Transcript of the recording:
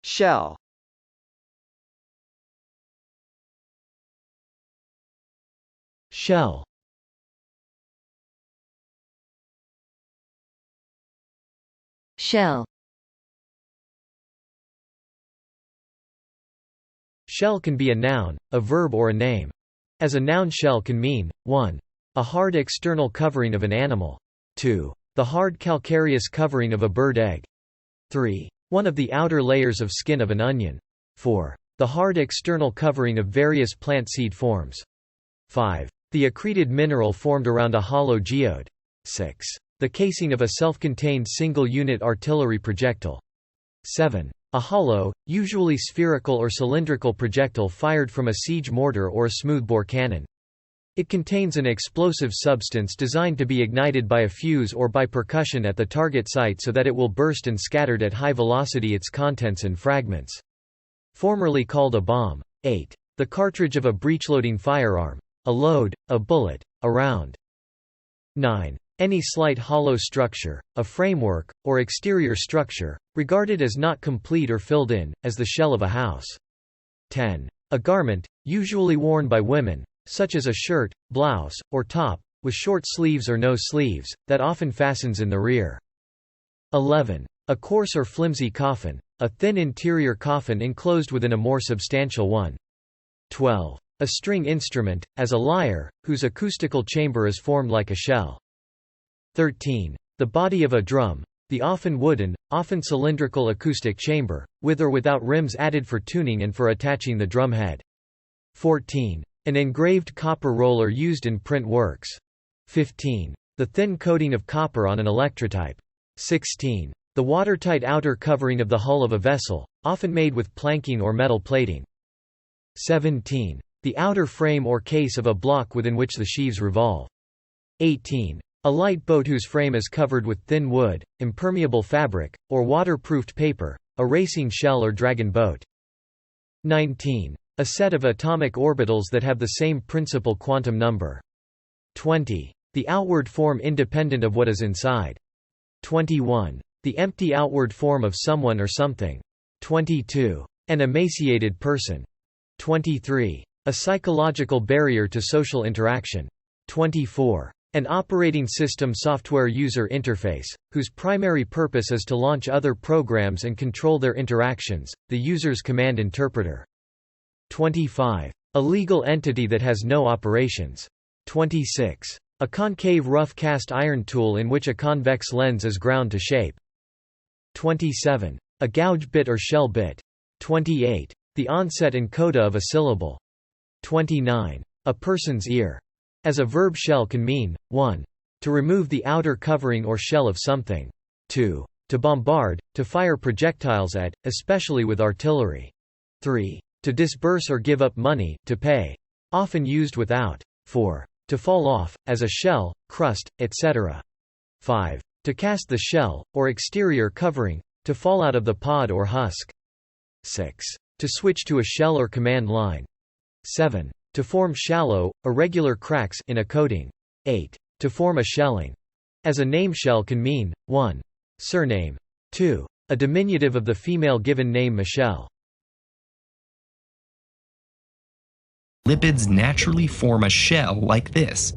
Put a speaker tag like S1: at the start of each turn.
S1: ʃɛl,
S2: shell,
S3: shell,
S2: Shell can be a noun, a verb or a name. As a noun, shell can mean 1. A hard external covering of an animal. 2. The hard calcareous covering of a bird egg. 3. One of the outer layers of skin of an onion. 4. The hard external covering of various plant seed forms. 5. The accreted mineral formed around a hollow geode. 6. The casing of a self-contained single-unit artillery projectile. 7. A hollow, usually spherical or cylindrical projectile fired from a siege mortar or a smoothbore cannon. It contains an explosive substance designed to be ignited by a fuse or by percussion at the target site so that it will burst and scattered at high velocity its contents and fragments. Formerly called a bomb. 8. The cartridge of a breech-loading firearm. A load, a bullet, a round. 9. Any slight hollow structure, a framework, or exterior structure, regarded as not complete or filled in, as the shell of a house. 10. A garment, usually worn by women, such as a shirt, blouse, or top, with short sleeves or no sleeves, that often fastens in the rear. 11. A coarse or flimsy coffin, a thin interior coffin enclosed within a more substantial one. 12. A string instrument, as a lyre, whose acoustical chamber is formed like a shell. 13. The body of a drum, the often wooden, often cylindrical acoustic chamber, with or without rims added for tuning and for attaching the drum head. 14. An engraved copper roller used in print works. 15. The thin coating of copper on an electrotype. 16. The watertight outer covering of the hull of a vessel, often made with planking or metal plating. 17. The outer frame or case of a block within which the sheaves revolve. 18. A light boat whose frame is covered with thin wood, impermeable fabric, or waterproofed paper, a racing shell or dragon boat. 19. A set of atomic orbitals that have the same principal quantum number. 20. The outward form independent of what is inside. 21. The empty outward form of someone or something. 22. An emaciated person. 23. A psychological barrier to social interaction. 24. An operating system software user interface, whose primary purpose is to launch other programs and control their interactions, the user's command interpreter. 25. A legal entity that has no operations. 26. A concave rough cast iron tool in which a convex lens is ground to shape. 27. A gouge bit or shell bit. 28. The onset and coda of a syllable. 29. A person's ear. As a verb, shell can mean 1. To remove the outer covering or shell of something. 2. To bombard, to fire projectiles at, especially with artillery. 3. To disburse or give up money, to pay. Often used without. 4. To fall off, as a shell, crust, etc. 5. To cast the shell, or exterior covering, to fall out of the pod or husk. 6. To switch to a shell or command line. 7. To form shallow, irregular cracks in a coating. 8. To form a shelling. As a name, shell can mean 1. Surname. 2. A diminutive of the female given name Michelle.
S4: Lipids naturally form a shell like this.